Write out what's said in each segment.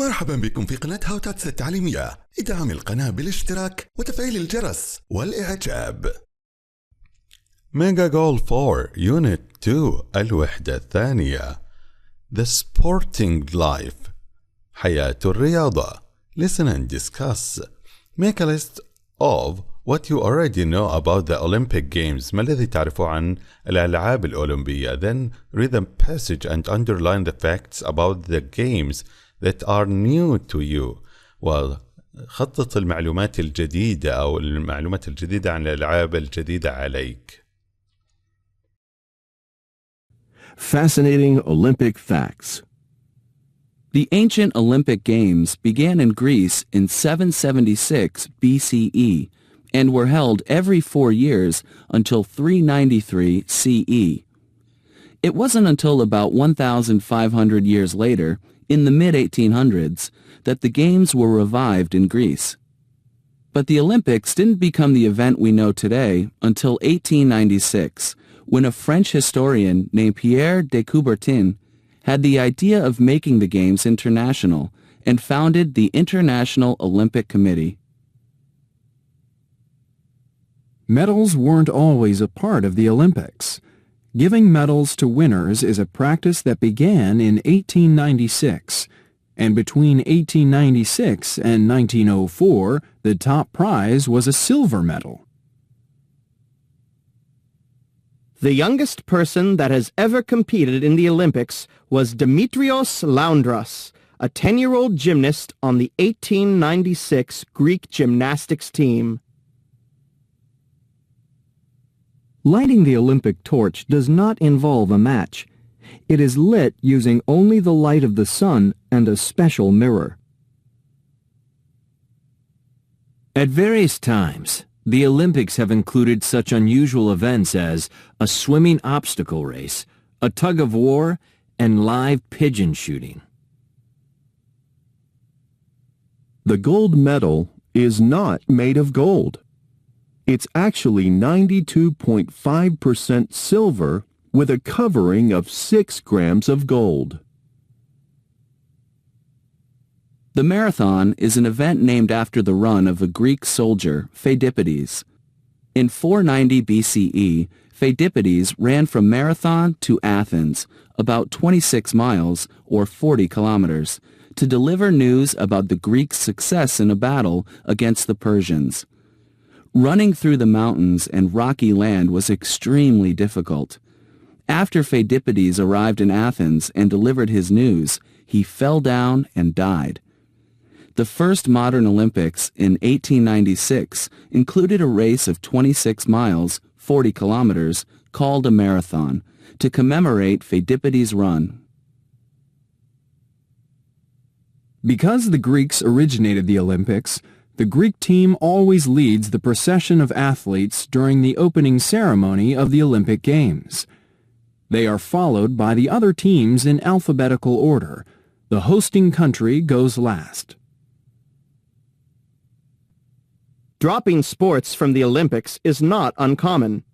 مرحبا بكم في قناة تاتس التعليمية. ادعم القناة بالاشتراك وتفعيل الجرس والإعجاب. Mega Goal 4 Unit 2 الوحدة الثانية The Sporting Life حياة الرياضة. Listen and discuss. Make a list of what you already know about the Olympic Games. ما الذي تعرفه عن الألعاب الأولمبية. Then read the passage and underline the facts about the games that are new to you. وخطط المعلومات الجديدة أو المعلومات الجديدة عن الألعاب الجديدة عليك. Fascinating Olympic facts. The ancient Olympic Games began in Greece in 776 BCE and were held every 4 years until 393 CE. It wasn't until about 1,500 years later, in the mid-1800s, that the Games were revived in Greece. But the Olympics didn't become the event we know today until 1896, when a French historian named Pierre de Coubertin had the idea of making the Games international and founded the International Olympic Committee. Medals weren't always a part of the Olympics. Giving medals to winners is a practice that began in 1896, and between 1896 and 1904, the top prize was a silver medal. The youngest person that has ever competed in the Olympics was Dimitrios Laundras, a 10-year-old gymnast on the 1896 Greek gymnastics team. Lighting the Olympic torch does not involve a match. It is lit using only the light of the sun and a special mirror. At various times, the Olympics have included such unusual events as a swimming obstacle race, a tug-of-war, and live pigeon shooting. The gold medal is not made of gold. It's actually 92.5% silver with a covering of 6 grams of gold. The marathon is an event named after the run of a Greek soldier, Pheidippides. In 490 BCE, Pheidippides ran from Marathon to Athens, about 26 miles or 40 kilometers, to deliver news about the Greeks' success in a battle against the Persians. Running through the mountains and rocky land was extremely difficult. After Pheidippides arrived in Athens and delivered his news, he fell down and died. The first modern Olympics in 1896 included a race of 26 miles, 40 kilometers, called a marathon, to commemorate Pheidippides' run. Because the Greeks originated the Olympics, the Greek team always leads the procession of athletes during the opening ceremony of the Olympic Games. They are followed by the other teams in alphabetical order. The hosting country goes last. Dropping sports from the Olympics is not uncommon.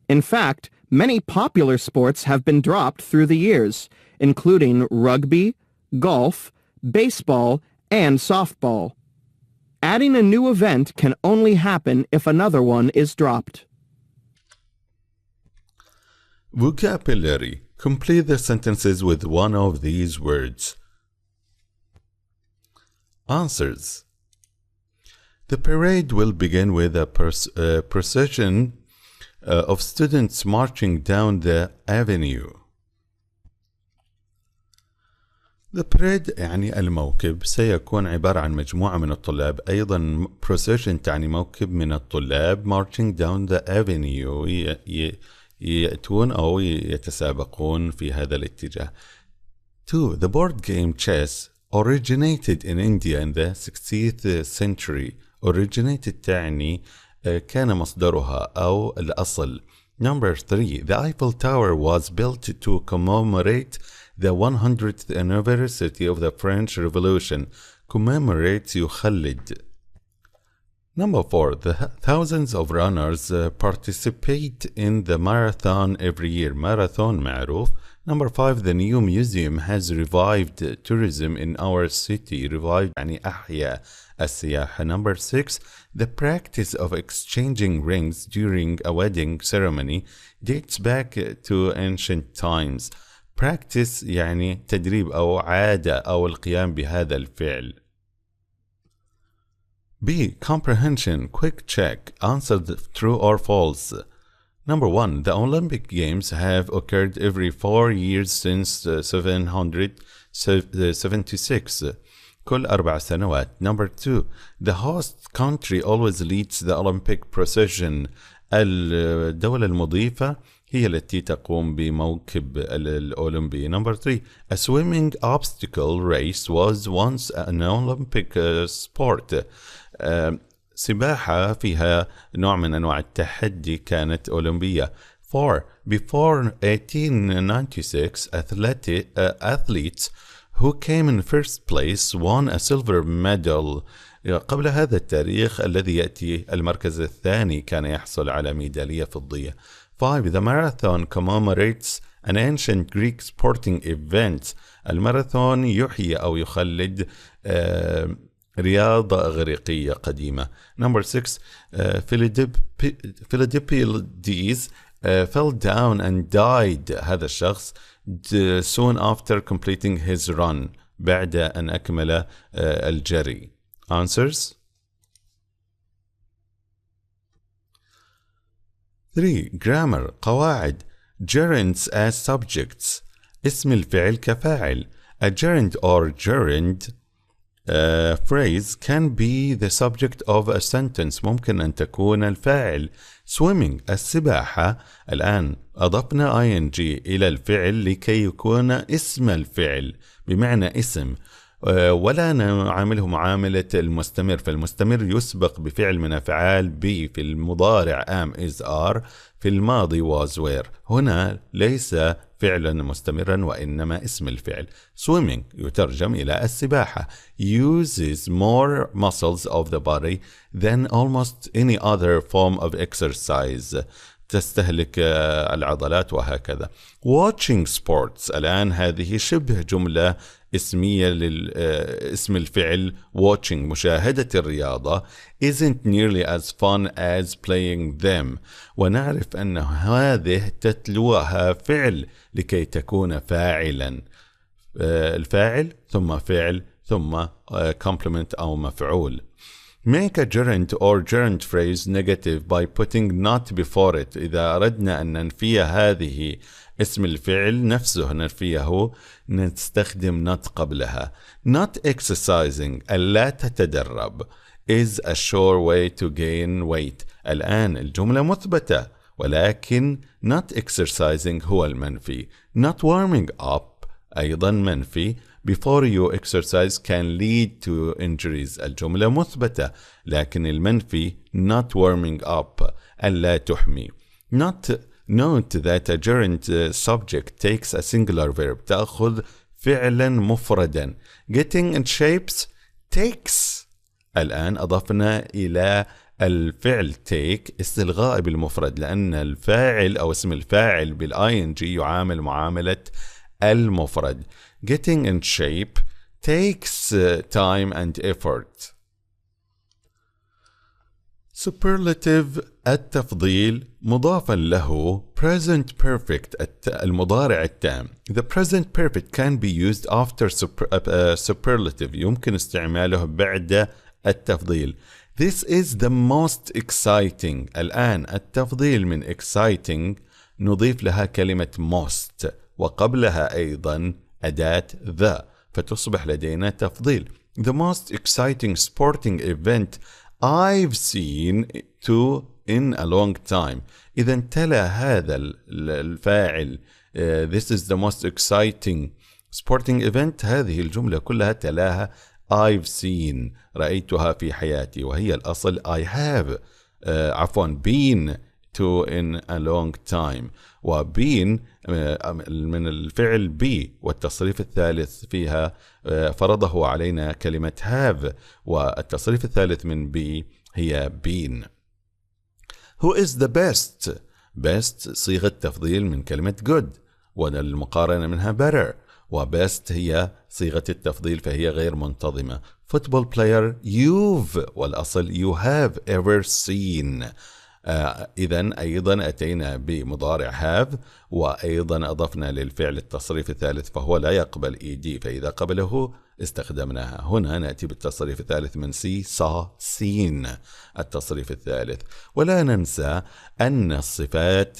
In fact, many popular sports have been dropped through the years, including rugby, golf, baseball, and softball. Adding a new event can only happen if another one is dropped. Vocabulary. Complete the sentences with one of these words. Answers. The parade will begin with a procession of students marching down the avenue. The parade يعني الموكب سيكون عبارة عن مجموعة من الطلاب. أيضا procession تعني موكب من الطلاب marching down the avenue يأتون أو يتسابقون في هذا الاتجاه. 2. The board game chess originated in India in the 16th century. originated تعني كان مصدرها أو الأصل. Number 3. The Eiffel Tower was built to commemorate the 100th anniversary of the French Revolution. Commemorates يخلد. Number 4. Thousands of runners participate in the marathon every year. Marathon معروف Number 5, the new museum has revived tourism in our city. Revived يعني أحيا السياحة. Number 6, the practice of exchanging rings during a wedding ceremony dates back to ancient times. Practice يعني تدريب أو عادة أو القيام بهذا الفعل. B. Comprehension. Quick check. Answered true or false. Number 1. The Olympic Games have occurred every 4 years since 776. كل 4 سنوات. Number 2. The host country always leads the Olympic procession. الدولة المضيفة هي التي تقوم بموكب الأولمبي. Number 3. A swimming obstacle race was once an Olympic sport. سباحة فيها نوع من أنواع التحدي كانت أولمبية. 4. Before 1896, athletes who came in first place won a silver medal. قبل هذا التاريخ الذي يأتي المركز الثاني كان يحصل على ميدالية فضية. 5. The marathon commemorates an ancient Greek sporting event. الماراثون يحيي أو يخلد رياضة إغريقية قديمة. Number 6. Philippides fell down and died. هذا الشخص soon after completing his run. بعد أن أكمل الجري. Answers. 3. Grammar. قواعد. Gerunds as subjects. اسم الفعل كفاعل. A gerund or gerund phrase can be the subject of a sentence. ممكن أن تكون الفاعل. Swimming. السباحة. الآن أضفنا ing إلى الفعل لكي يكون اسم الفعل بمعنى اسم، ولا نعامله معاملة المستمر. فالمستمر يسبق بفعل من أفعال be في المضارع am is are، في الماضي was were. هنا ليس فعلا مستمرا وإنما اسم الفعل. Swimming يترجم إلى السباحة. Uses more muscles of the body than almost any other form of exercise. تستهلك العضلات وهكذا. Watching sports. الآن هذه شبه جملة اسمية لاسم الفعل watching. مشاهدة الرياضة isn't nearly as fun as playing them. ونعرف أن هذه تتلوها فعل لكي تكون فاعلا. الفاعل ثم فعل ثم complement أو مفعول. Make a gerund or gerund phrase negative by putting not before it. إذا أردنا أن ننفي هذه اسم الفعل نفسه ننفيه نستخدم not قبلها. Not exercising. ألا تتدرب is a sure way to gain weight. الآن الجملة مثبتة ولكن not exercising هو المنفي. Not warming up أيضا منفي. Before you exercise can lead to injuries. الجملة مثبتة لكن المنفي not warming up ألا تحمي. Note that a gerund subject takes a singular verb. تأخذ فعلا مفردا. Getting in shapes takes. الآن أضفنا إلى الفعل take استلغاء بالمفرد لأن الفاعل أو اسم الفاعل بالing يعامل معاملة المفرد. Getting in shape takes time and effort. Superlative التفضيل مضافا له present perfect المضارع التام. The present perfect can be used after superlative. يمكن استعماله بعد التفضيل. This is the most exciting. الآن التفضيل من exciting نضيف لها كلمة most وقبلها أيضا أداة the فتصبح لدينا تفضيل. The most exciting sporting event I've seen in a long time. إذا تلا هذا الفاعل this is the most exciting sporting event. هذه الجملة كلها تلاها I've seen رأيتها في حياتي وهي الأصل I have been to in a long time. وبين من الفعل be والتصريف الثالث فيها فرضه علينا كلمة have والتصريف الثالث من be هي been. Who is the best? Best صيغة تفضيل من كلمة good والمقارنة منها better، وbest هي صيغة التفضيل فهي غير منتظمة. football player you've، والأصل you have ever seen. إذن أيضا أتينا بمضارع have، وأيضا أضفنا للفعل التصريف الثالث فهو لا يقبل ed، فإذا قبله استخدمناها. هنا نأتي بالتصريف الثالث من see saw seen، التصريف الثالث. ولا ننسى أن الصفات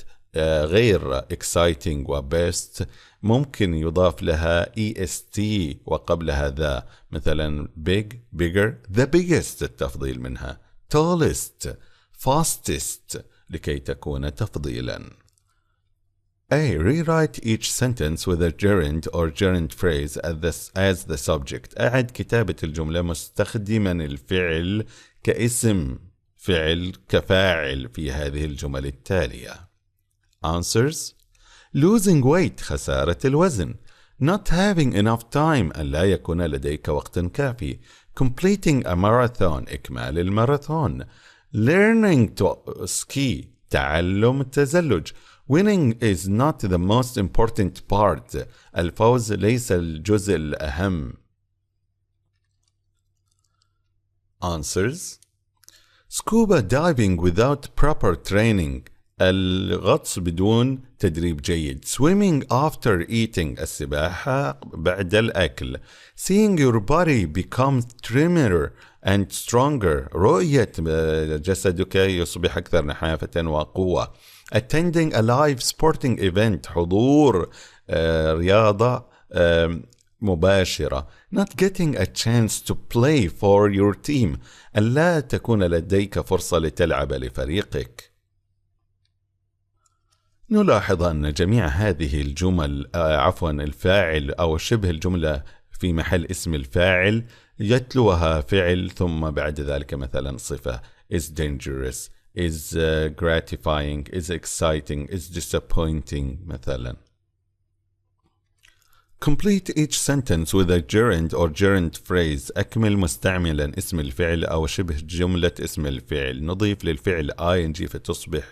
غير exciting وbest ممكن يضاف لها est وقبلها ذا، مثلا big bigger the biggest التفضيل منها، tallest fastest لكي تكون تفضيلا. A. Rewrite each sentence with a gerund or gerund phrase as the subject. أعد كتابة الجملة مستخدما الفعل كاسم فعل كفاعل في هذه الجمل التالية. Answers: losing weight خسارة الوزن، not having enough time أن لا يكون لديك وقت كافي، completing a marathon إكمال الماراثون، learning to ski تعلم التزلج، winning is not the most important part الفوز ليس الجزء الأهم. Answers: scuba diving without proper training الغطس بدون تدريب جيد، swimming after eating السباحة بعد الأكل، seeing your body become trimmer and stronger رؤية جسدك يصبح أكثر نحافة وقوة، attending a live sporting event حضور رياضة مباشرة، not getting a chance to play for your team ألا تكون لديك فرصة لتلعب لفريقك. نلاحظ أن جميع هذه الجمل الفاعل أو شبه الجملة في محل اسم الفاعل يتلوها فعل ثم بعد ذلك مثلا صفة is dangerous is gratifying is exciting is disappointing مثلا. Complete each sentence with a gerund or gerund phrase. أكمل مستعملا اسم الفعل أو شبه جملة اسم الفعل. نضيف للفعل ing فتصبح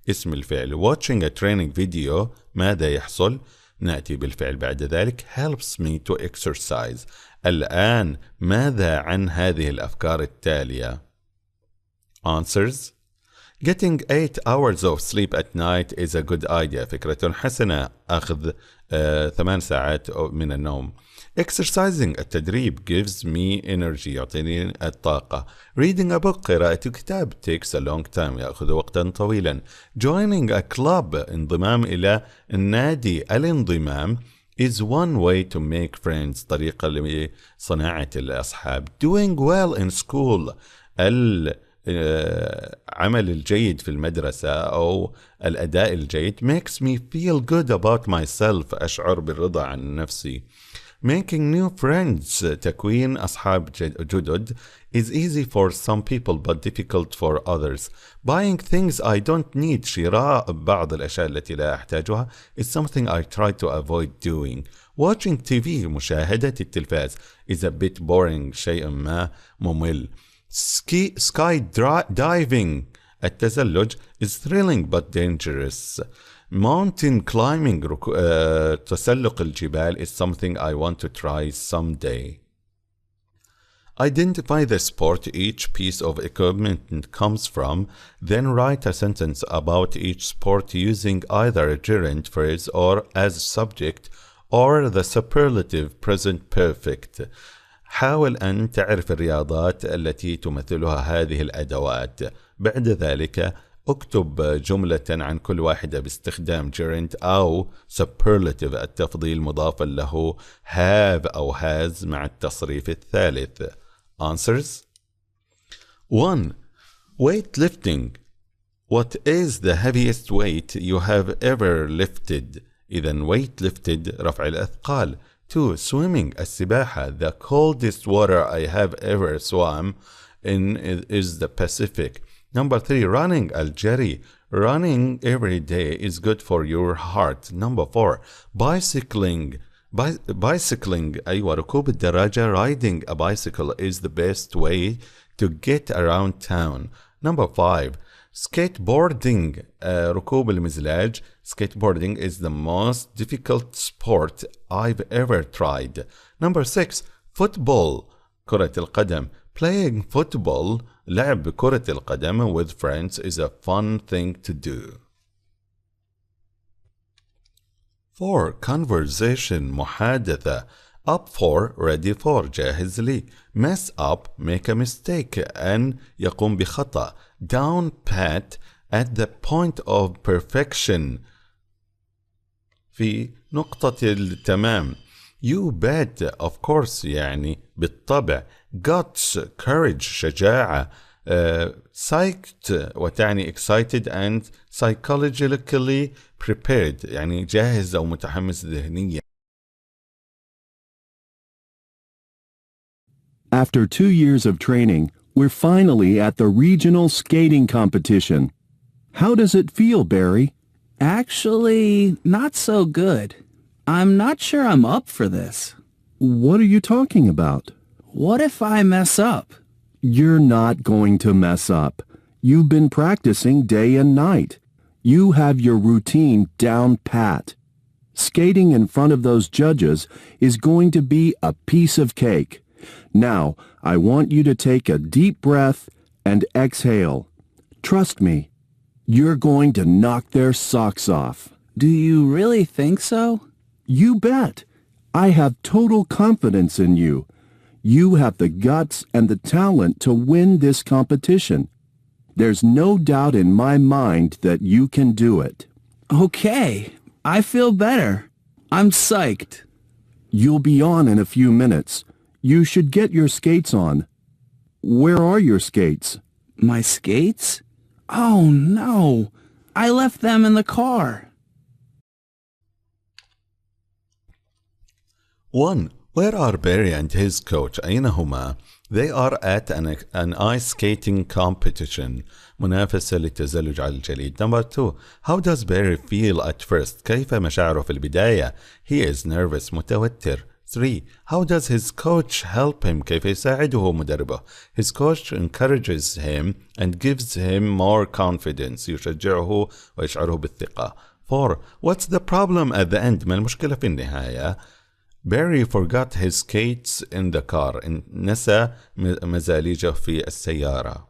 اسم الفعل. Watching a training video ماذا يحصل؟ نأتي بالفعل بعد ذلك helps me to exercise. الآن ماذا عن هذه الأفكار التالية؟ Answers: Getting 8 hours of sleep at night is a good idea. فكرة حسنة أخذ 8 ساعات من النوم. Exercising التدريب gives me energy يعطيني الطاقة. Reading a book قراءة كتاب takes a long time يأخذ وقتا طويلا. Joining a club انضمام إلى النادي. الانضمام is one way to make friends طريقة لصناعة الأصحاب. Doing well in school العمل الجيد في المدرسة أو الأداء الجيد makes me feel good about myself أشعر بالرضا عن نفسي. Making new friends تكوين أصحاب جدد is easy for some people but difficult for others. Buying things I don't need شراء بعض الأشياء التي لا أحتاجها is something I try to avoid doing. Watching TV مشاهدة التلفاز is a bit boring شيء ما ممل. Skydiving التزلج is thrilling but dangerous. Mountain climbing تسلق الجبال is something I want to try someday. Identify the sport each piece of equipment comes from, then write a sentence about each sport using either a gerund phrase or as subject or the superlative present perfect. حاول أن تعرف الرياضات التي تمثلها هذه الأدوات. بعد ذلك اكتب جملة عن كل واحدة باستخدام gerund أو superlative التفضيل مضافا له have أو has مع التصريف الثالث. Answers: 1. Weightlifting. What is the heaviest weight you have ever lifted? إذن weightlifted رفع الأثقال. 2. Swimming السباحة. The coldest water I have ever swam in is the Pacific. Number 3. Running الجري. Running every day is good for your heart. Number 4. Bicycling. Bicycling أيوة ركوب الدراجة. Riding a bicycle is the best way to get around town. Number 5. Skateboarding, ركوب المزلاج. Skateboarding is the most difficult sport I've ever tried. Number 6, football, كرة القدم. Playing football, لعب كرة القدم with friends is a fun thing to do. 4. Conversation, محادثة. Up for, ready for, جاهز لي. Mess up, make a mistake, أن يقوم بخطأ. Down pat, at the point of perfection, في نقطة التمام. You bet, of course, يعني بالطبع. Guts, courage, شجاعة. Psyched وتعني excited and psychologically prepared, يعني جاهز أو متحمس ذهنيا. After 2 years of training, we're finally at the regional skating competition. How does it feel, Barry? Actually, not so good. I'm not sure I'm up for this. What are you talking about? What if I mess up? You're not going to mess up. You've been practicing day and night. You have your routine down pat. Skating in front of those judges is going to be a piece of cake. Now, I want you to take a deep breath and exhale. Trust me, you're going to knock their socks off. Do you really think so? You bet. I have total confidence in you. You have the guts and the talent to win this competition. There's no doubt in my mind that you can do it. Okay, I feel better. I'm psyched. You'll be on in a few minutes. You should get your skates on. Where are your skates? My skates? Oh no, I left them in the car. 1. Where are Barry and his coach? أين هما? They are at an ice skating competition. منافسة للتزلج على الجليد. Number 2. How does Barry feel at first? كيف مشاعره في البداية? He is nervous, متوتر. 3. How does his coach help him? كيف يساعده مدربه? His coach encourages him and gives him more confidence. يشجعه ويشعره بالثقة. 4. What's the problem at the end? ما المشكلة في النهاية? Barry forgot his skates in the car. نسى مزاليجه في السيارة.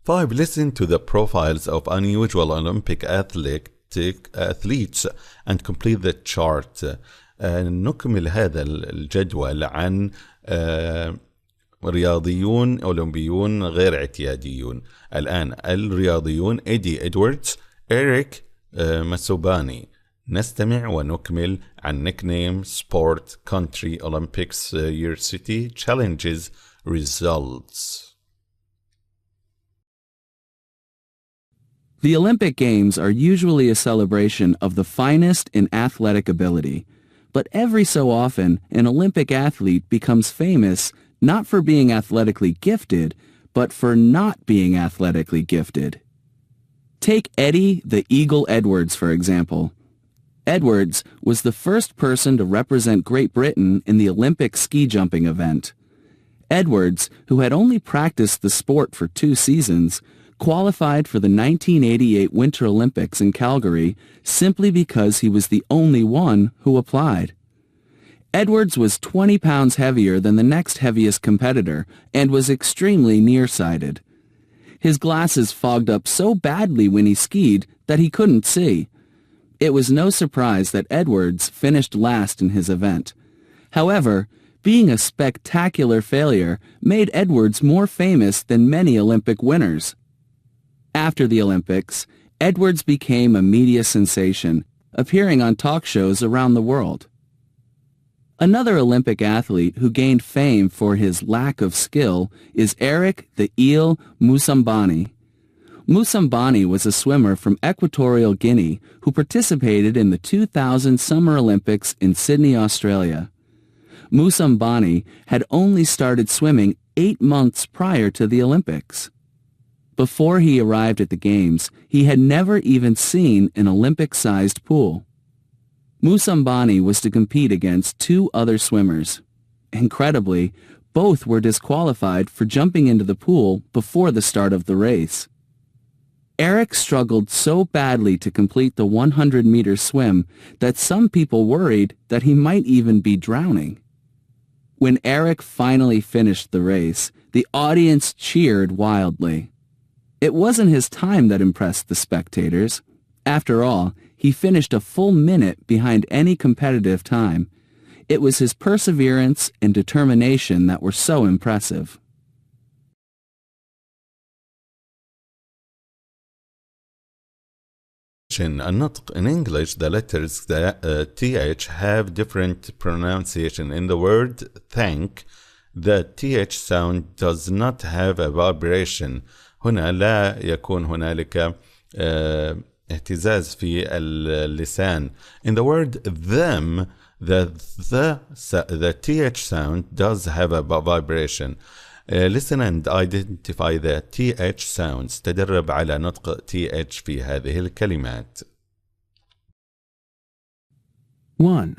5. Listen to the profiles of unusual Olympic athletes and complete the chart. نكمل هذا الجدول عن رياضيون أولمبيون غير اعتياديون. الآن الرياضيون إيدي إدواردز، إريك مسوباني. نستمع ونكمل عن nickname, sport, country, Olympics, year, city, challenges, results. The Olympic Games are usually a celebration of the finest in athletic ability. But every so often, an Olympic athlete becomes famous not for being athletically gifted, but for not being athletically gifted. Take Eddie the Eagle Edwards, for example. Edwards was the first person to represent Great Britain in the Olympic ski jumping event. Edwards, who had only practiced the sport for 2 seasons, qualified for the 1988 Winter Olympics in Calgary simply because he was the only one who applied. Edwards was 20 pounds heavier than the next heaviest competitor and was extremely nearsighted. His glasses fogged up so badly when he skied that he couldn't see. It was no surprise that Edwards finished last in his event. However, being a spectacular failure made Edwards more famous than many Olympic winners. After the Olympics, Edwards became a media sensation, appearing on talk shows around the world. Another Olympic athlete who gained fame for his lack of skill is Eric the Eel Musambani. Musambani was a swimmer from Equatorial Guinea who participated in the 2000 Summer Olympics in Sydney, Australia. Musambani had only started swimming 8 months prior to the Olympics. Before he arrived at the Games, he had never even seen an Olympic-sized pool. Musambani was to compete against 2 other swimmers. Incredibly, both were disqualified for jumping into the pool before the start of the race. Eric struggled so badly to complete the 100-meter swim that some people worried that he might even be drowning. When Eric finally finished the race, the audience cheered wildly. It wasn't his time that impressed the spectators. After all, he finished a full minute behind any competitive time. It was his perseverance and determination that were so impressive. النطق. In English, the letters th have different pronunciation. In the word thank, the th sound does not have a vibration. هنا لا يكون هنالك اهتزاز في اللسان. In the word them, the th sound does have a vibration. Listen and identify the th sounds. تدرب على نطق th في هذه الكلمات. 1.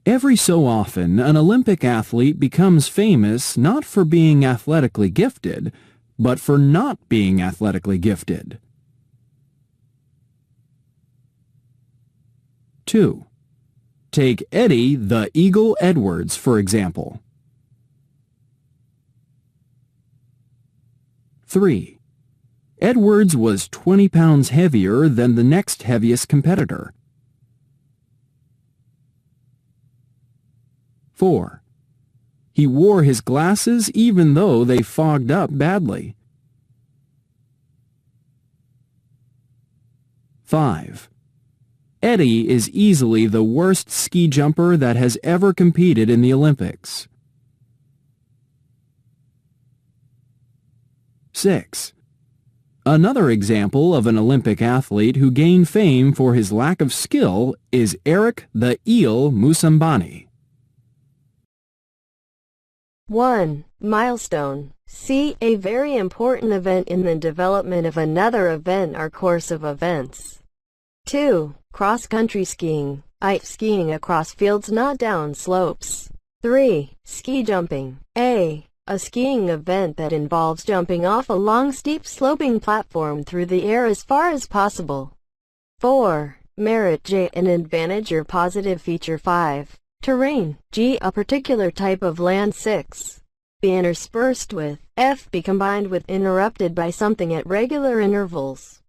Every so often, an Olympic athlete becomes famous not for being athletically gifted, but for not being athletically gifted. 2. Take Eddie the Eagle Edwards, for example. 3. Edwards was 20 pounds heavier than the next heaviest competitor. 4. He wore his glasses even though they fogged up badly. 5. Eddie is easily the worst ski jumper that has ever competed in the Olympics. 6. Another example of an Olympic athlete who gained fame for his lack of skill is Eric the Eel Musambani. 1. Milestone. See, a very important event in the development of another event or course of events. 2. Cross-country skiing. Ice skiing across fields, not down slopes. 3. Ski jumping. A skiing event that involves jumping off a long, steep, sloping platform through the air as far as possible. 4. Merit. J. An advantage or positive feature. 5. Terrain. G. A particular type of land. 6. Be interspersed with. F. Be combined with, interrupted by something at regular intervals.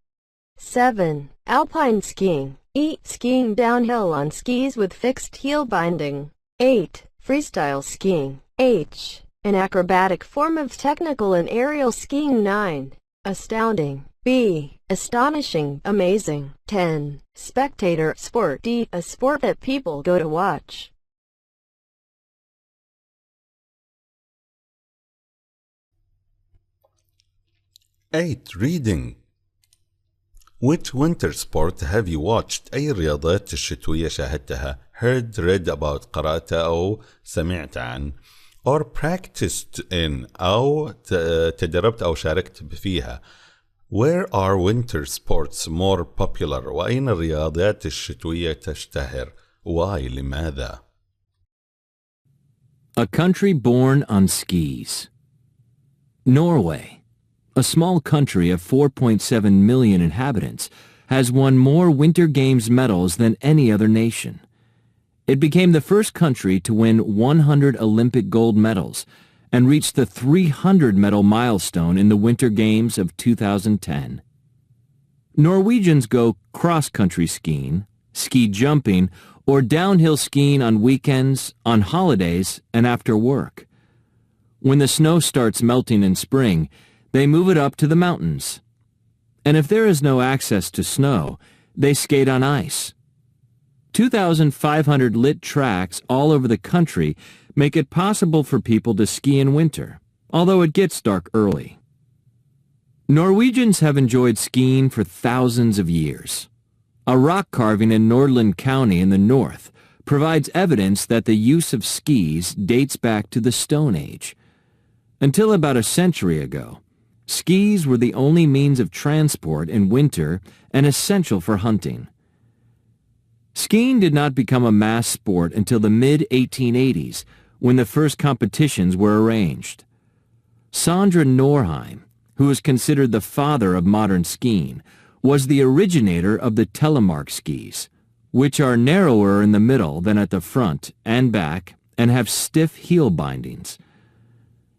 7. Alpine skiing. E. Skiing downhill on skis with fixed heel binding. 8. Freestyle skiing. H. An acrobatic form of technical and aerial skiing. 9. Astounding. B. Astonishing, amazing. 10. Spectator sport. D. A sport that people go to watch. 8. Reading. Which winter sport have you watched? أي الرياضات الشتوية شاهدتها؟ Heard, read about, قرأت أو سمعت عن. Or practiced in أو تدربت أو شاركت فيها. Where are winter sports more popular? وأين الرياضات الشتوية تشتهر؟ Why? لماذا؟ A country born on skis. Norway, a small country of 4.7 million inhabitants, has won more Winter Games medals than any other nation. It became the first country to win 100 Olympic gold medals and reached the 300-medal milestone in the Winter Games of 2010. Norwegians go cross-country skiing, ski jumping, or downhill skiing on weekends, on holidays, and after work. When the snow starts melting in spring, they move it up to the mountains. And if there is no access to snow, they skate on ice. 2,500 lit tracks all over the country make it possible for people to ski in winter, although it gets dark early. Norwegians have enjoyed skiing for thousands of years. A rock carving in Nordland County in the north provides evidence that the use of skis dates back to the Stone Age. Until about a century ago, skis were the only means of transport in winter and essential for hunting. Skiing did not become a mass sport until the mid-1880s, when the first competitions were arranged. Sondre Norheim, who is considered the father of modern skiing, was the originator of the Telemark skis, which are narrower in the middle than at the front and back and have stiff heel bindings.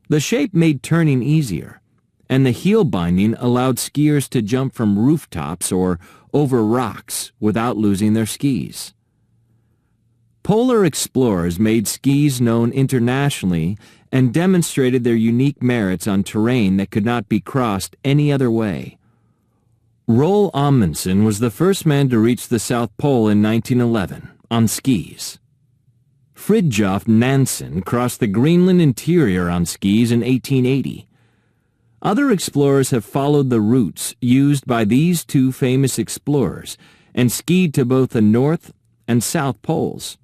The shape made turning easier, and the heel binding allowed skiers to jump from rooftops or over rocks without losing their skis. Polar explorers made skis known internationally and demonstrated their unique merits on terrain that could not be crossed any other way. Roald Amundsen was the first man to reach the South Pole in 1911 on skis. Fridtjof Nansen crossed the Greenland interior on skis in 1880. Other explorers have followed the routes used by these two famous explorers and skied to both the North and South Poles.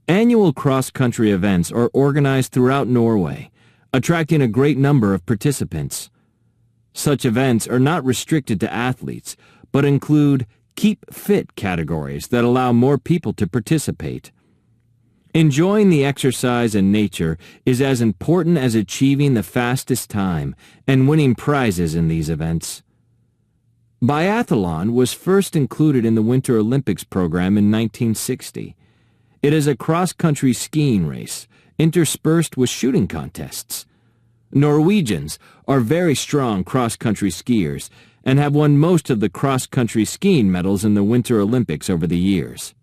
Annual cross-country events are organized throughout Norway, attracting a great number of participants. Such events are not restricted to athletes, but include keep fit categories that allow more people to participate. Enjoying the exercise and nature is as important as achieving the fastest time and winning prizes in these events. Biathlon was first included in the Winter Olympics program in 1960. It is a cross-country skiing race, interspersed with shooting contests. Norwegians are very strong cross-country skiers and have won most of the cross-country skiing medals in the Winter Olympics over the years.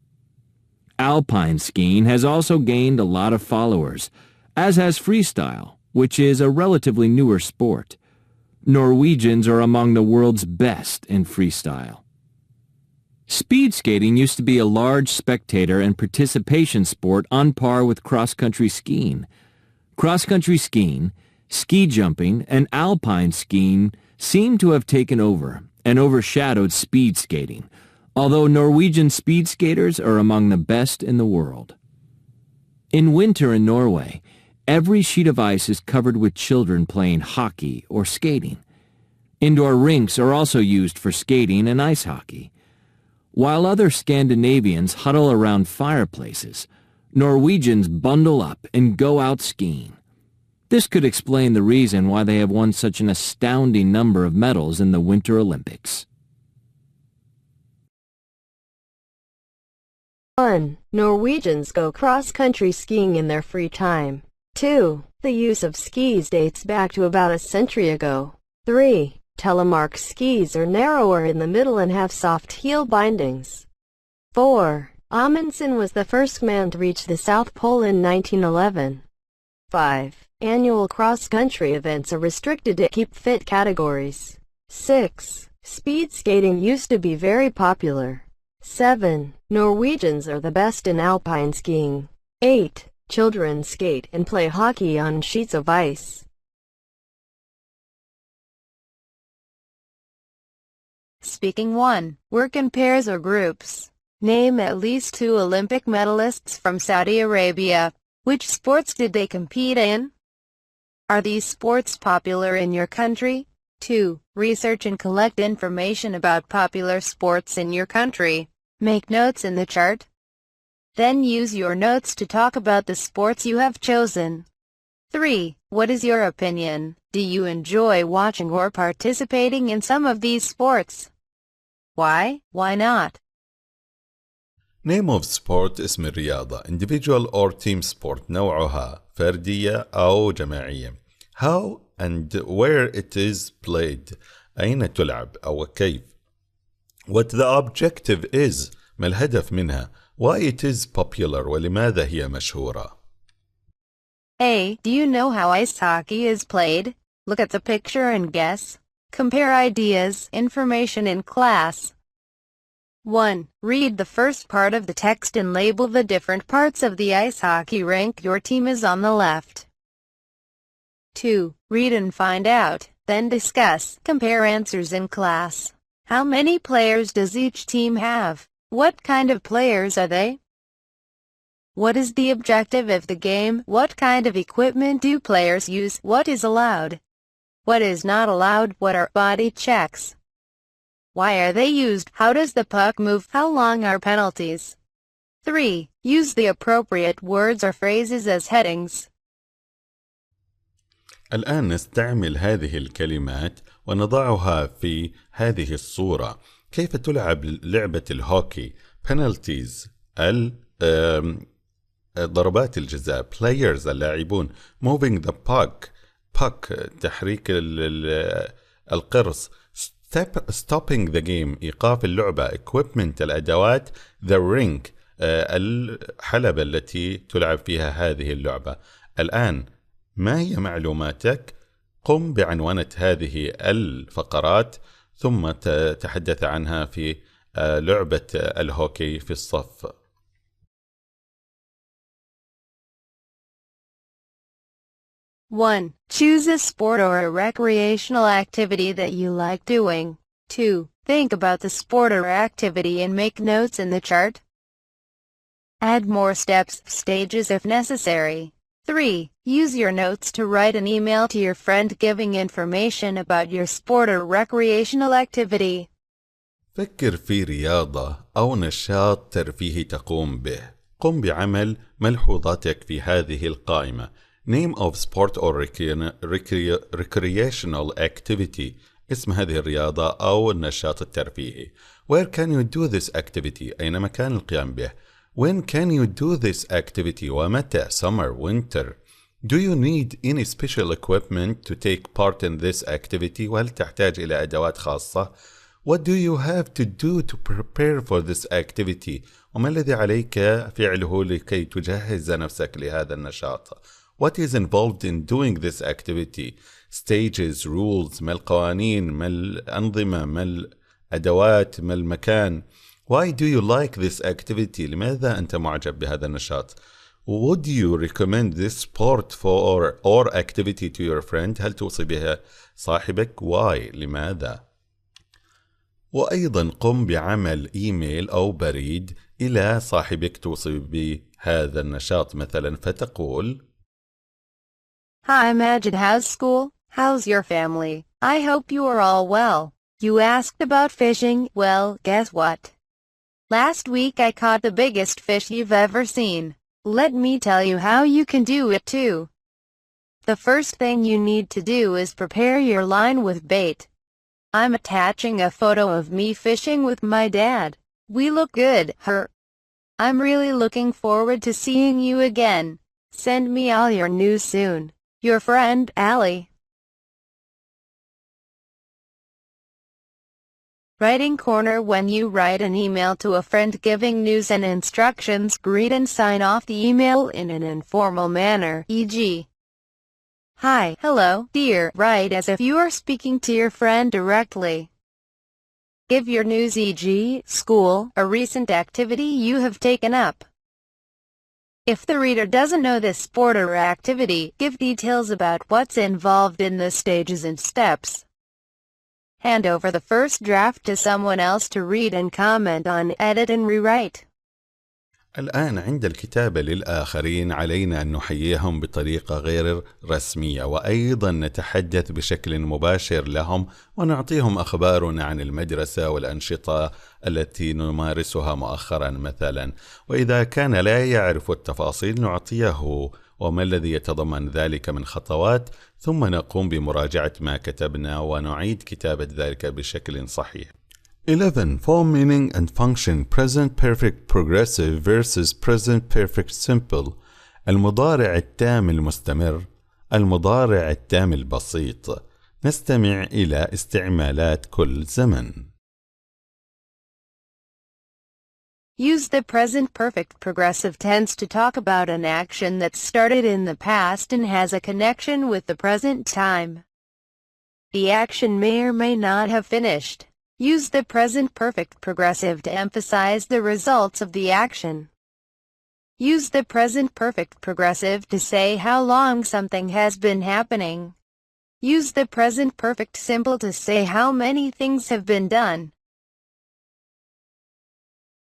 Alpine skiing has also gained a lot of followers, as has freestyle, which is a relatively newer sport. Norwegians are among the world's best in freestyle. Speed skating used to be a large spectator and participation sport on par with cross-country skiing. Cross-country skiing, ski jumping, and alpine skiing seem to have taken over and overshadowed speed skating, although Norwegian speed skaters are among the best in the world. In winter in Norway, every sheet of ice is covered with children playing hockey or skating. Indoor rinks are also used for skating and ice hockey. While other Scandinavians huddle around fireplaces, Norwegians bundle up and go out skiing. This could explain the reason why they have won such an astounding number of medals in the Winter Olympics. 1. Norwegians go cross-country skiing in their free time. 2. The use of skis dates back to about a century ago. 3. Telemark skis are narrower in the middle and have soft heel bindings. 4. Amundsen was the first man to reach the South Pole in 1911. 5. Annual cross-country events are restricted to keep fit categories. 6. Speed skating used to be very popular. 7. Norwegians are the best in alpine skiing. 8. Children skate and play hockey on sheets of ice. Speaking 1. Work in pairs or groups. Name at least 2 Olympic medalists from Saudi Arabia. Which sports did they compete in? Are these sports popular in your country? 2. Research and collect information about popular sports in your country. Make notes in the chart. Then use your notes to talk about the sports you have chosen. 3. What is your opinion? Do you enjoy watching or participating in some of these sports? Why? Why not? Name of sport اسم الرياضة individual or team sport نوعها فردية أو جماعية. How and where it is played أين تلعب أو كيف. What the objective is ما الهدف منها. Why it is popular ولماذا هي مشهورة. A. Do you know how ice hockey is played? Look at the picture and guess. Compare ideas, information in class. 1. Read the first part of the text and label the different parts of the ice hockey rink. Your team is on the left. 2. Read and find out, then discuss. Compare answers in class. How many players does each team have? What kind of players are they? What is the objective of the game? What kind of equipment do players use? What is allowed? What is not allowed? What are body checks? Why are they used? How does the puck move? How long are penalties? 3. Use the appropriate words or phrases as headings. الآن نستعمل هذه الكلمات ونضعها في هذه الصورة. كيف تلعب لعبة الهوكي؟ penalties ضربات الجزاء. players اللاعبون. moving the puck تحريك القرص. stopping the game إيقاف اللعبة. equipment الأدوات. the rink الحلبة التي تلعب فيها هذه اللعبة. الآن ما هي معلوماتك؟ قم بعنوانة هذه الفقرات ثم تحدث عنها في لعبة الهوكي في الصف. 1. Choose a sport or a recreational activity that you like doing. 2. Think about the sport or activity and make notes in the chart. Add more steps, stages if necessary. 3. Use your notes to write an email to your friend giving information about your sport or recreational activity. فكر في رياضة أو نشاط ترفيهي تقوم به. قم بعمل ملحوظاتك في هذه القائمة. Name of sport or recreational activity. اسم هذه الرياضة أو النشاط الترفيهي. Where can you do this activity? أين مكان القيام به؟ When can you do this activity? ومتى؟ Summer, winter. Do you need any special equipment to take part in this activity? وهل تحتاج إلى أدوات خاصة؟ What do you have to do to prepare for this activity? وما الذي عليك فعله لكي تجهز نفسك لهذا النشاط؟ What is involved in doing this activity? Stages, rules, ما القوانين، ما الأنظمة، ما الأدوات، ما المكان. Why do you like this activity? لماذا أنت معجب بهذا النشاط؟ Would you recommend this sport or activity to your friend? هل توصي بها صاحبك؟ Why؟ لماذا؟ وأيضا قم بعمل إيميل أو بريد إلى صاحبك توصي بهذا النشاط مثلا، فتقول: Hi Majid, how's school? How's your family? I hope you are all well. You asked about fishing. Well, guess what? Last week I caught the biggest fish you've ever seen. Let me tell you how you can do it too. The first thing you need to do is prepare your line with bait. I'm attaching a photo of me fishing with my dad. We look good, I'm really looking forward to seeing you again. Send me all your news soon. Your friend, Ali. Writing corner. When you write an email to a friend giving news and instructions, greet and sign off the email in an informal manner, e.g. Hi, hello, dear. Write as if you are speaking to your friend directly. Give your news, e.g., school, a recent activity you have taken up. If the reader doesn't know this sport or activity, give details about what's involved in the stages and steps. Hand over the first draft to someone else to read and comment on, edit and rewrite. الآن عند الكتابة للآخرين علينا أن نحييهم بطريقة غير رسمية، وأيضا نتحدث بشكل مباشر لهم ونعطيهم أخبارنا عن المدرسة والأنشطة التي نمارسها مؤخرا مثلا. وإذا كان لا يعرف التفاصيل نعطيه وما الذي يتضمن ذلك من خطوات، ثم نقوم بمراجعة ما كتبنا ونعيد كتابة ذلك بشكل صحيح. 11. Form, meaning and function. Present perfect progressive versus present perfect simple. المضارع التام المستمر، المضارع التام البسيط. نستمع إلى استعمالات كل زمن. Use the present perfect progressive tense to talk about an action that started in the past and has a connection with the present time. The action may or may not have finished. Use the present perfect progressive to emphasize the results of the action. Use the present perfect progressive to say how long something has been happening. Use the present perfect simple to say how many things have been done.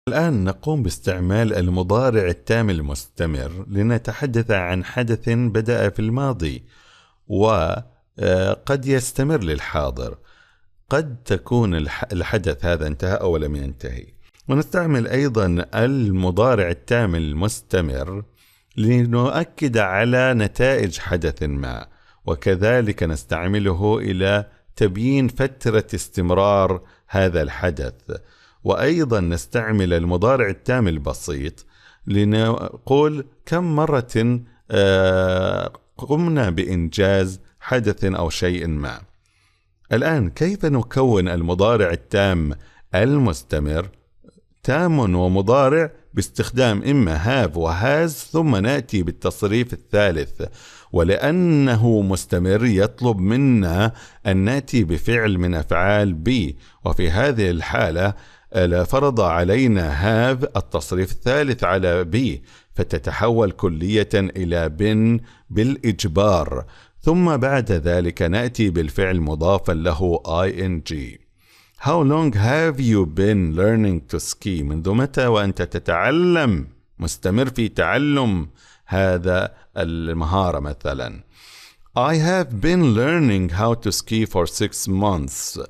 الآن نقوم باستعمال المضارع التام المستمر لنتحدث عن حدث بدأ في الماضي وقد يستمر للحاضر. قد تكون الحدث هذا انتهى أو لم ينتهي. ونستعمل أيضا المضارع التام المستمر لنؤكد على نتائج حدث ما، وكذلك نستعمله إلى تبيين فترة استمرار هذا الحدث. وأيضا نستعمل المضارع التام البسيط لنقول كم مرة قمنا بإنجاز حدث أو شيء ما. الآن كيف نكون المضارع التام المستمر؟ تام ومضارع باستخدام إما have وhas، ثم نأتي بالتصريف الثالث، ولأنه مستمر يطلب منا أن نأتي بفعل من أفعال be، وفي هذه الحالة فرض علينا have التصريف الثالث على be، فتتحول كلية إلى been بالإجبار، ثم بعد ذلك نأتي بالفعل مضافا له ing. How long have you been learning to ski؟ منذ متى وأنت تتعلم، مستمر في تعلم هذا المهارة مثلا. I have been learning how to ski for 6 months.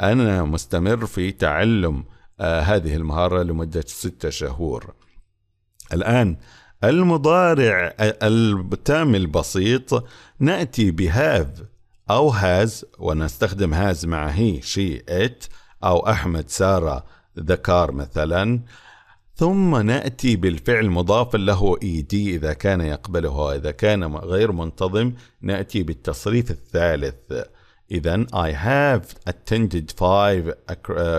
أنا مستمر في تعلم هذه المهارة لمدة 6 شهور. الآن المضارع التام البسيط نأتي بهاف أو هاز، ونستخدم هاز مع هي she it، أو أحمد سارة the car مثلا، ثم نأتي بالفعل مضاف له ed إذا كان يقبله، إذا كان غير منتظم نأتي بالتصريف الثالث. إذن I have attended 5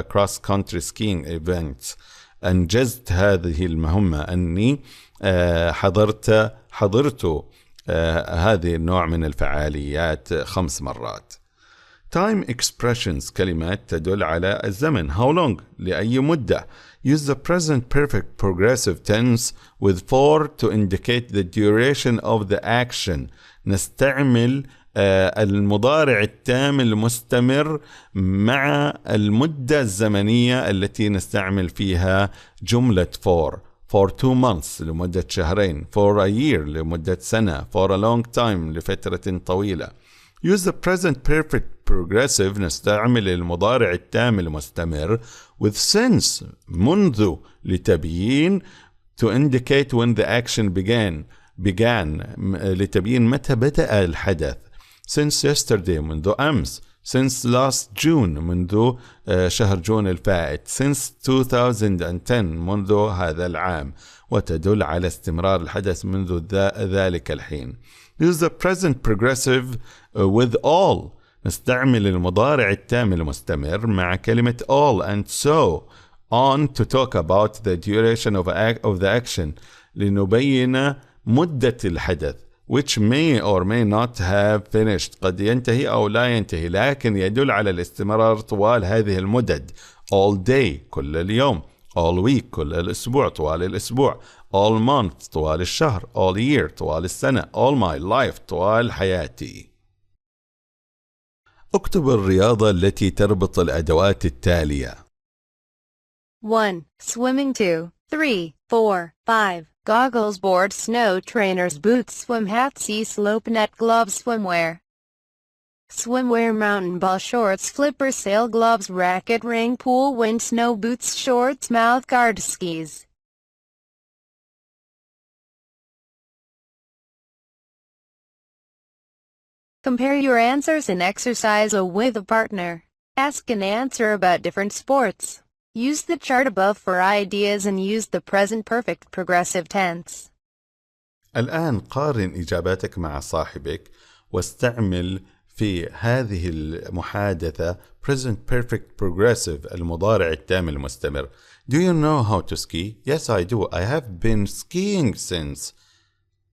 cross-country skiing events. أنجزت هذه المهمة، أني حضرت هذه النوع من الفعاليات 5 مرات. Time expressions كلمات تدل على الزمن. How long لأي مدة. Use the present perfect progressive tense with for to indicate the duration of the action. نستعمل المضارع التام المستمر مع المدة الزمنية التي نستعمل فيها جملة for 2 months لمدة 2 شهرين، for a year لمدة سنة، for a long time لفترة طويلة. Use the present perfect progressive نستعمل المضارع التام المستمر with since منذ لتبيين to indicate when the action began لتبيين متى بدأ الحدث. Since yesterday منذ أمس. Since last June منذ شهر جون الفائت. Since 2010 منذ هذا العام، وتدل على استمرار الحدث منذ ذلك الحين. Use the present progressive with all. نستعمل المضارع التام المستمر مع كلمة all and so on to talk about the duration of the action لنبين مدة الحدث which may or may not have finished. قد ينتهي أو لا ينتهي، لكن يدل على الاستمرار طوال هذه المدد. all day كل اليوم، all week كل الأسبوع طوال الأسبوع، all month طوال الشهر، all year طوال السنة، all my life طوال حياتي. اكتب الرياضة التي تربط الأدوات التالية. 1. Swimming. 2, 3, 4, 5. Goggles, board, snow trainers, boots, swim hat, sea slope net, gloves, swimwear. Swimwear, mountain ball shorts, flippers, sail gloves, racket, ring, pool, wind, snow boots, shorts, mouth guard, skis. Compare your answers in exercise O with a partner. Ask and answer about different sports. Use the chart above for ideas and use the present perfect progressive tense. الآن قارن إجاباتك مع صاحبك واستعمل في هذه المحادثة present perfect progressive المضارع التام المستمر. Do you know how to ski? Yes, I do. I have been skiing since.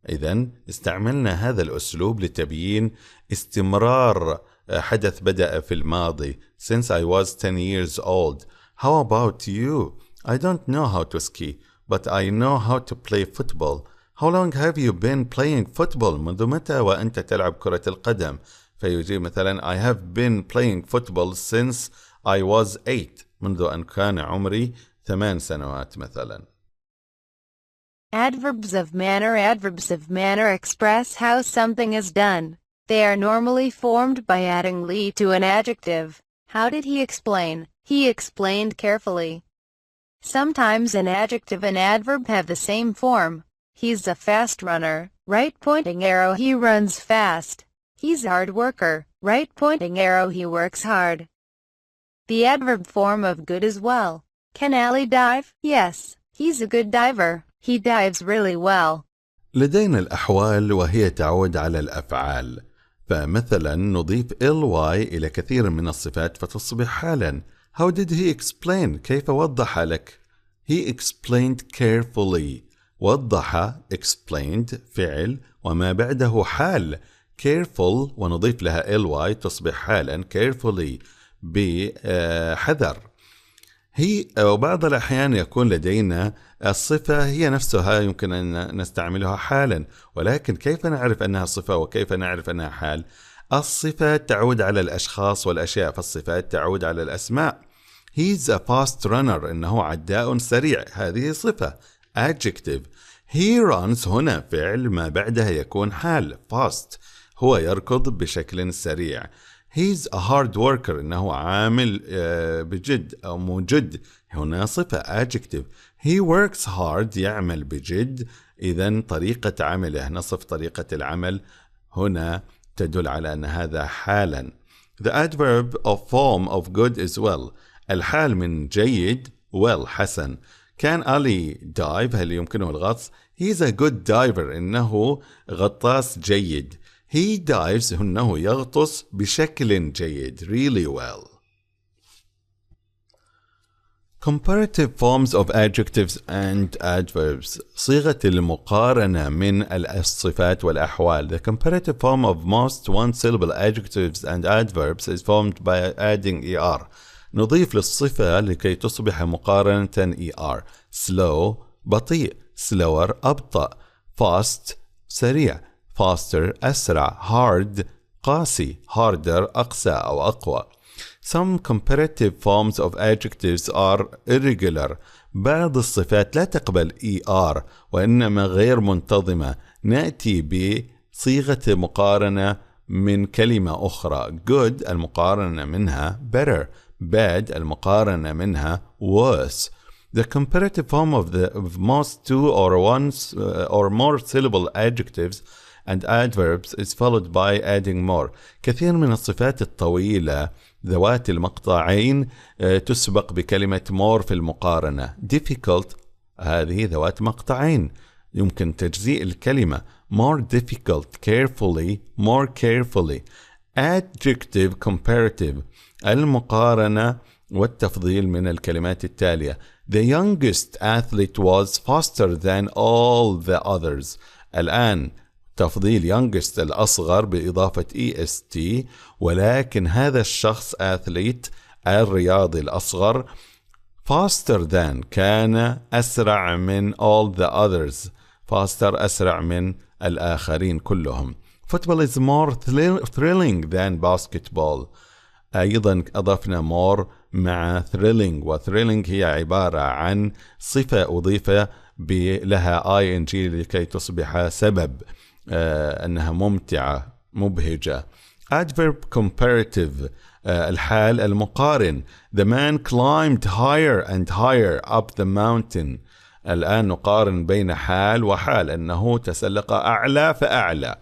إذن استعملنا هذا الأسلوب لتبيين استمرار حدث بدأ في الماضي. Since I was 10 years old. How about you? I don't know how to ski, but I know how to play football. How long have you been playing football? منذ متى وأنت تلعب كرة القدم؟ فيجي مثلا I have been playing football since I was 8. منذ أن كان عمري 8 سنوات مثلا. Adverbs of manner. Adverbs of manner express how something is done. They are normally formed by adding "ly" to an adjective. How did he explain? He explained carefully. Sometimes an adjective and adverb have the same form. He's a fast runner, right pointing arrow, he runs fast. He's a hard worker, right pointing arrow, he works hard. The adverb form of good as well. Can Ali dive? Yes, he's a good diver. He dives really well. لدينا الأحوال وهي تعود على الأفعال، فمثلا نضيف ly إلى كثير من الصفات فتصبح حالا. How did he explain؟ كيف وضح لك؟ He explained carefully. وضح explained فعل وما بعده حال careful ونضيف لها ly تصبح حالا carefully بحذر. وبعض الأحيان يكون لدينا الصفة هي نفسها يمكن أن نستعملها حالا، ولكن كيف نعرف أنها صفة وكيف نعرف أنها حال؟ الصفات تعود على الأشخاص والأشياء، فالصفات تعود على الأسماء. He's a fast runner، إنه عداء سريع، هذه صفة adjective. He runs هنا فعل ما بعدها يكون حال fast، هو يركض بشكل سريع. He's a hard worker، إنه عامل بجد أو مجد، هنا صفة adjective. He works hard، يعمل بجد، إذن طريقة عمله نصف طريقة العمل هنا تدل على أن هذا حالا. The adverb of form of good is well، الحال من جيد well حسن. Can Ali dive؟ هل يمكنه الغطس؟ He's a good diver، إنه غطاس جيد. He dives، إنه يغطس بشكل جيد really well. Comparative forms of adjectives and adverbs، صيغة المقارنة من الصفات والأحوال. The comparative form of most one-syllable adjectives and adverbs is formed by adding er. نضيف للصفة لكي تصبح مقارنة er. Slow بطيء، slower أبطأ. Fast سريع، faster أسرع. Hard قاسي، harder أقسى أو أقوى. Some comparative forms of adjectives are irregular. بعض الصفات لا تقبل er وإنما غير منتظمة. نأتي بصيغة مقارنة من كلمة أخرى. Good المقارنة منها better، bad المقارنة منها worse. The comparative form of most two or more syllable adjectives and adverbs is followed by adding more. كثير من الصفات الطويلة ذوات المقطعين تسبق بكلمة more في المقارنة. Difficult هذه ذوات مقطعين، يمكن تجزيء الكلمة. More difficult carefully more carefully. Adjective comparative المقارنة والتفضيل من الكلمات التالية. The youngest athlete was faster than all the others. الآن تفضيل youngest الأصغر بإضافة est، ولكن هذا الشخص athlete الرياضي الأصغر faster than كان أسرع من all the others. faster أسرع من الآخرين كلهم. Football is more thrilling than basketball. أيضا أضفنا more مع thrilling، وthrilling هي عبارة عن صفة أضيف لها ing لكي تصبح سبب أنها ممتعة مبهجة. Adverb comparative الحال المقارن. The man climbed higher and higher up the mountain. الآن نقارن بين حال وحال، أنه تسلق أعلى فأعلى.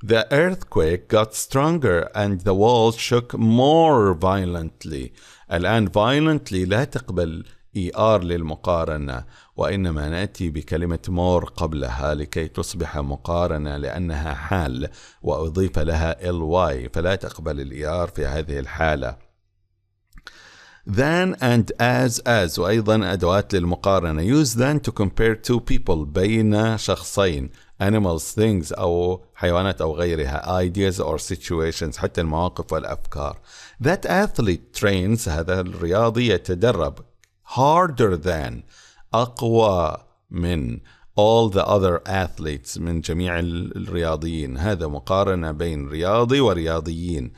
The earthquake got stronger and the walls shook more violently. الآن violently لا تقبل er للمقارنة، وإنما نأتي بكلمة more قبلها لكي تصبح مقارنة لأنها حال وأضيف لها ly فلا تقبل الer في هذه الحالة. Than and as وأيضا أدوات للمقارنة. Use than to compare two people بين شخصين. Animals things أو حيوانات أو غيرها. Ideas or situations حتى المواقف والأفكار. That athlete trains هذا الرياضي يتدرب harder than أقوى من all the other athletes من جميع الرياضيين. هذا مقارنة بين رياضي ورياضيين.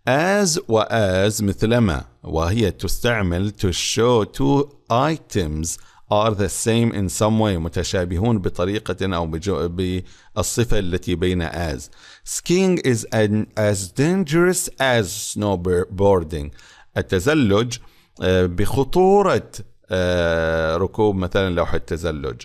as وas مثلما، وهي تستعمل to show two items are the same in some way متشابهون بطريقة أو بالصفة التي بين as. Skiing is as dangerous as snowboarding. التزلج بخطورة ركوب مثلا لوحة تزلج.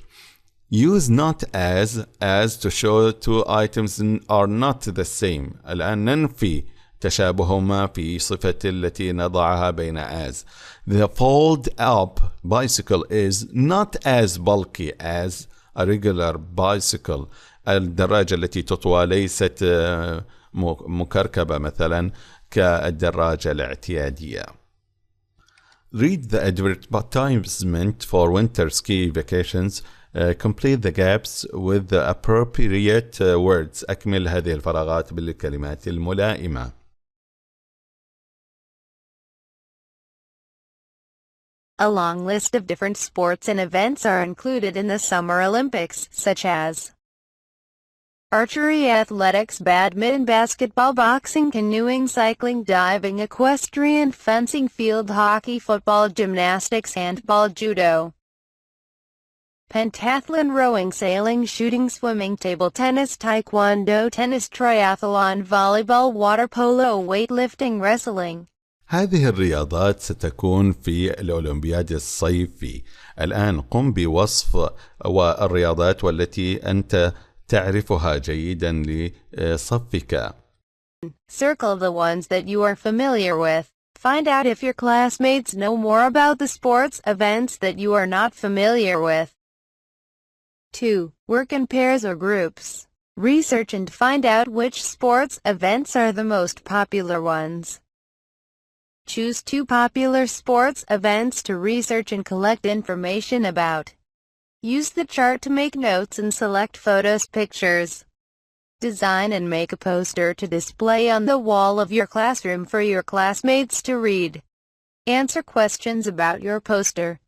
Use not as to show two items are not the same. الآن ننفي تشابههما في صفة التي نضعها بين as. The fold up bicycle is not as bulky as a regular bicycle. الدراجة التي تطوى ليست مكركبة مثلا كالدراجة الاعتيادية. Read the advertisement for winter ski vacations. Complete the gaps with the appropriate words. أكمل هذه الفراغات بالكلمات الملائمة. A long list of different sports and events are included in the Summer Olympics, such as archery, athletics, badminton, basketball, boxing, canoeing, cycling, diving, equestrian, fencing, field hockey, football, gymnastics, handball, judo, pentathlon, rowing, sailing, shooting, swimming, table tennis, taekwondo, tennis, triathlon, volleyball, water polo, weightlifting, wrestling. هذه الرياضات ستكون في الأولمبياد الصيفي. الآن قم بوصف الرياضات والتي أنت تعرفها جيدا لصفك. Circle the ones that you are familiar with. Find out if your classmates know more about the sports events that you are not familiar with. 2. Work in pairs or groups. Research and find out which sports events are the most popular ones. Choose 2 popular sports events to research and collect information about. Use the chart to make notes and select photos, pictures. Design and make a poster to display on the wall of your classroom for your classmates to read. Answer questions about your poster.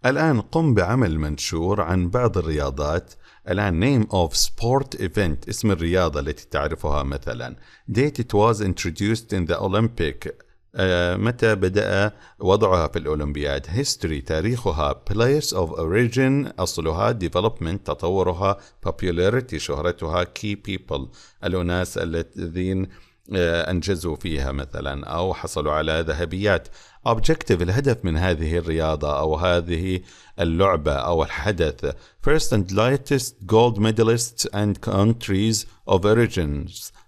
الآن قم بعمل منشور عن بعض الرياضات. الآن name of sport event اسم الرياضة التي تعرفها مثلا. Date it was introduced in the Olympic. متى بدأ وضعها في الأولمبياد. History تاريخها. Place of origin أصلها. Development تطورها. Popularity شهرتها. Key people الأناس الذين أنجزوا فيها مثلا أو حصلوا على ذهبيات. Objective الهدف من هذه الرياضة أو هذه اللعبة أو الحدث. First and latest gold medalists and countries of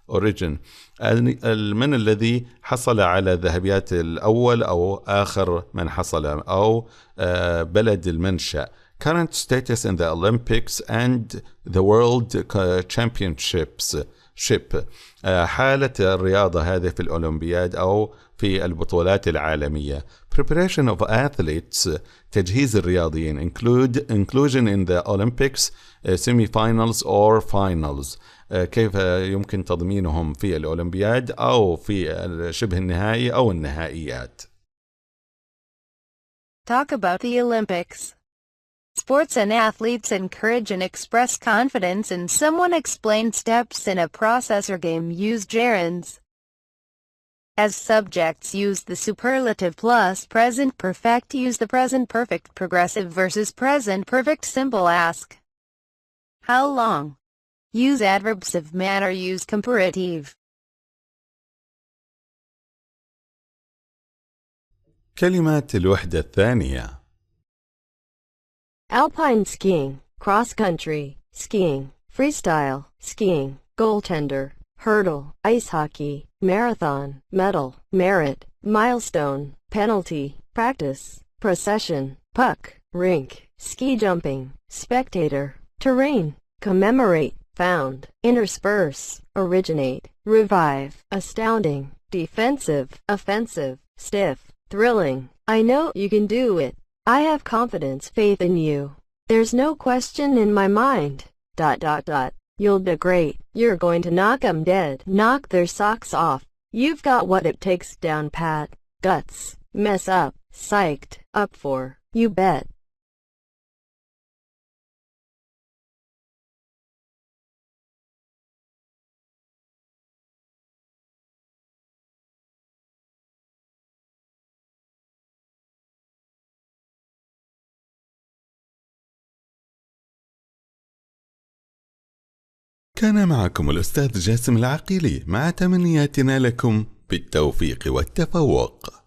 origin. من الذي حصل على ذهبيات الأول أو آخر من حصل أو بلد المنشأ. Current status in the Olympics and the World Championships. حالة الرياضة هذه في الأولمبياد أو في البطولات العالمية. Preparation of athletes تجهيز الرياضيين. Inclusion in the Olympics semi-finals or finals. كيف يمكن تضمينهم في الأولمبياد أو في شبه النهائي أو النهائيات. Talk about the Olympics. Sports and athletes encourage and express confidence in someone. Explain steps in a process or game. Use gerunds. As subjects, use the superlative plus present perfect. Use the present perfect progressive versus present perfect simple. Ask how long. Use adverbs of manner. Use comparative. كلمات الوحدة الثانية. Alpine skiing, cross-country, skiing, freestyle, skiing, goaltender, hurdle, ice hockey, marathon, medal, merit, milestone, penalty, practice, procession, puck, rink, ski jumping, spectator, terrain, commemorate, found, intersperse, originate, revive, astounding, defensive, offensive, stiff, thrilling. I know you can do it. I have confidence, faith in you. There's no question in my mind. ... You'll do great. You're going to knock 'em dead. Knock their socks off. You've got what it takes down pat. Guts. Mess up. Psyched. Up for. You bet. كان معكم الأستاذ جاسم العقيلي مع تمنياتنا لكم بالتوفيق والتفوق.